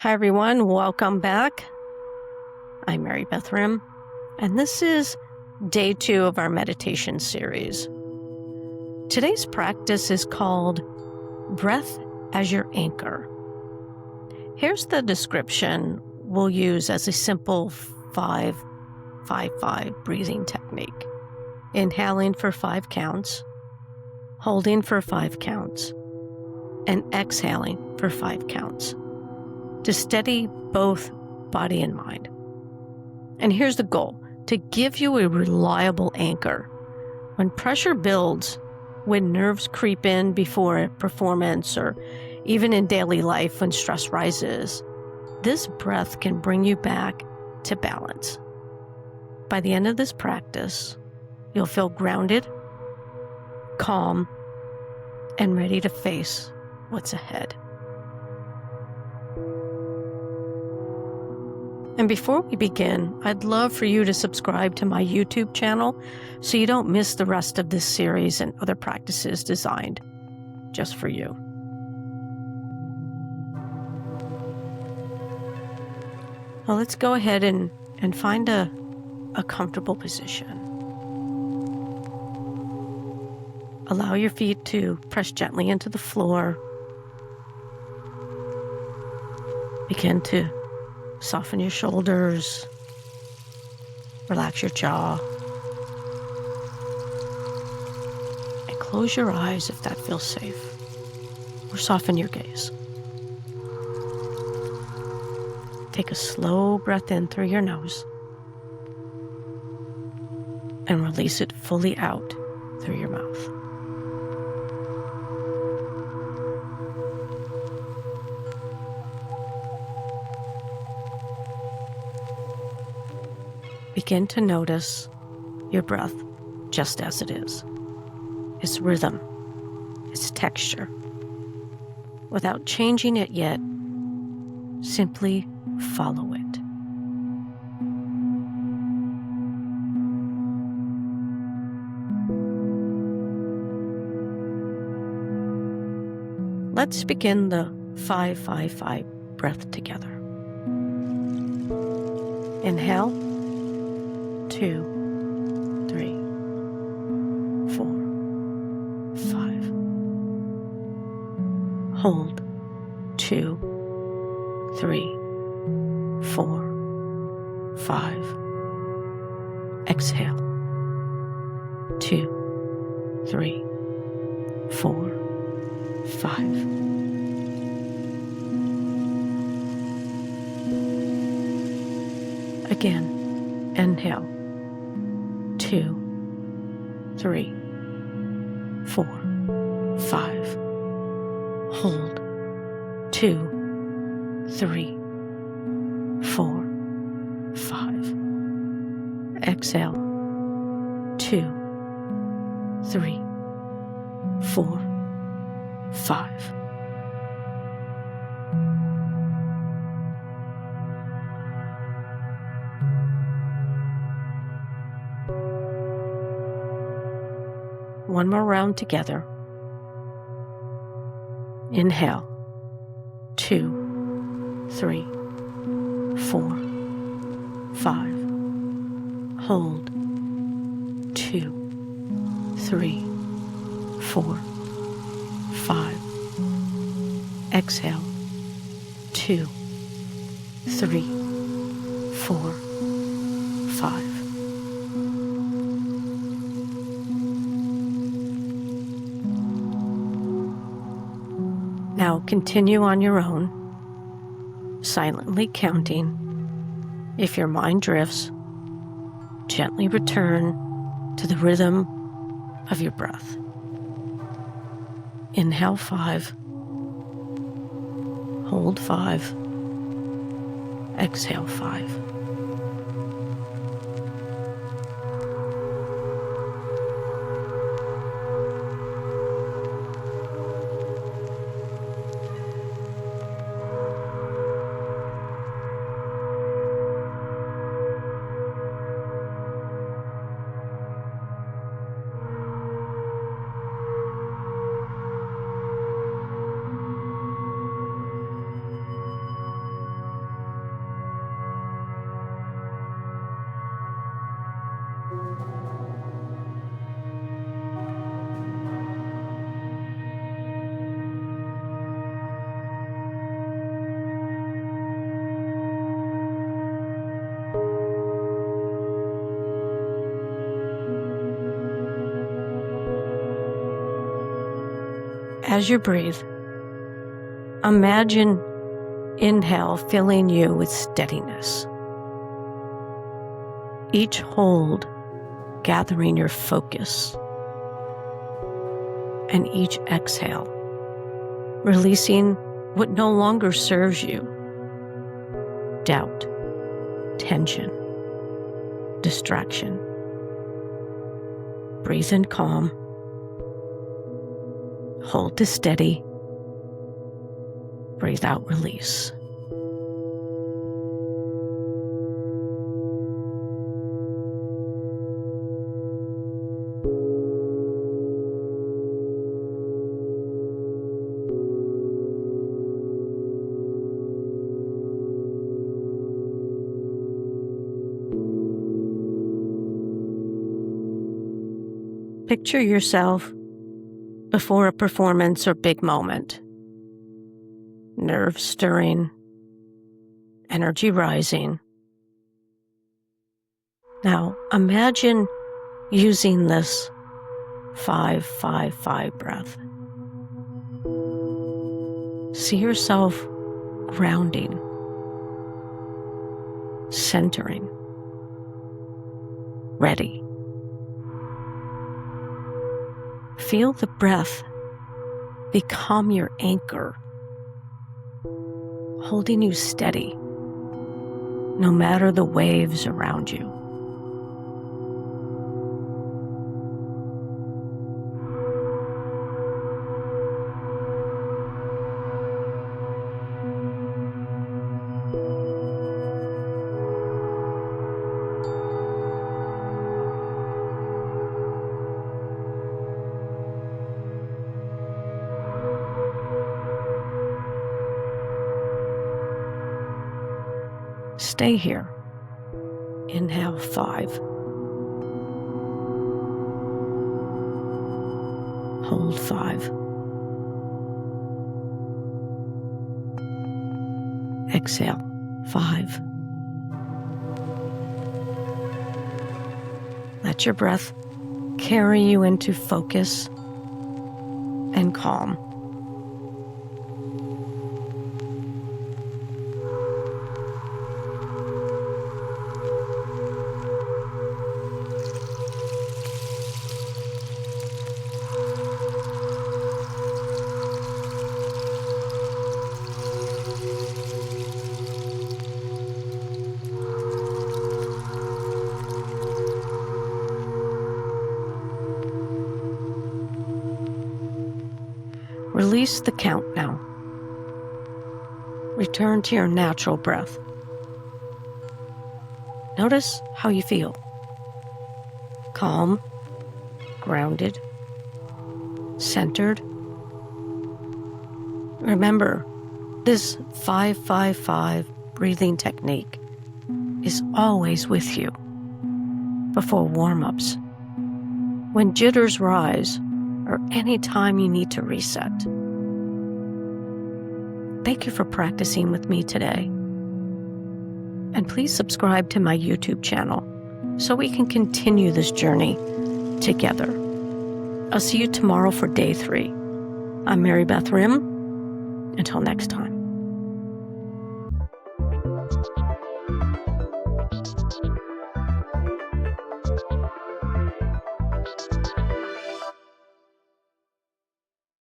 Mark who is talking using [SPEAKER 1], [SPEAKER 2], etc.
[SPEAKER 1] Hi, everyone. Welcome back. I'm Mary Beth Rim, and this is day 2 of our meditation series. Today's practice is called Breath as Your Anchor. Here's the description we'll use as a simple 5-5-5 breathing technique. Inhaling for 5 counts, holding for 5 counts, and exhaling for 5 counts to steady both body and mind. And here's the goal: to give you a reliable anchor. When pressure builds, when nerves creep in before a performance, or even in daily life when stress rises, this breath can bring you back to balance. By the end of this practice, you'll feel grounded, calm, and ready to face what's ahead. And before we begin, I'd love for you to subscribe to my YouTube channel so you don't miss the rest of this series and other practices designed just for you. Well, let's go ahead and find a comfortable position. Allow your feet to press gently into the floor. Begin to soften your shoulders, relax your jaw, and close your eyes if that feels safe, or soften your gaze. Take a slow breath in through your nose and release it fully out through your mouth. Begin to notice your breath just as it is, its rhythm, its texture. Without changing it yet, simply follow it. Let's begin the 5-5-5 breath together. Inhale. 2, 3, 4, 5. Hold. 2, 3, 4, 5. Exhale. 2, 3, 4, 5. Again. Inhale. 2, 3, 4, 5. Hold. 2, 3, 4, 5. Exhale. 2, 3, 4, 5. One more round together. Inhale. 2, 3, 4, 5. Hold. 2, 3, 4, 5. Exhale. 2, 3, 4, 5. Now continue on your own, silently counting. If your mind drifts, gently return to the rhythm of your breath. Inhale 5, hold 5, exhale 5. As you breathe, imagine inhale filling you with steadiness. Each hold gathering your focus, and each exhale releasing what no longer serves you: doubt, tension, distraction. Breathe in calm. Hold to steady. Breathe out, release. Picture yourself before a performance or big moment. Nerves stirring, energy rising. Now imagine using this 5-5-5 breath. See yourself grounding, centering, ready. Feel the breath become your anchor, holding you steady, no matter the waves around you. Stay here. Inhale 5. Hold 5. Exhale 5. Let your breath carry you into focus and calm. Release the count now. Return to your natural breath. Notice how you feel. Calm, grounded, centered. Remember, this 5-5-5 breathing technique is always with you before warm-ups, when jitters rise, or any time you need to reset. Thank you for practicing with me today. And please subscribe to my YouTube channel so we can continue this journey together. I'll see you tomorrow for day 3. I'm Mary Beth Rim. Until next time.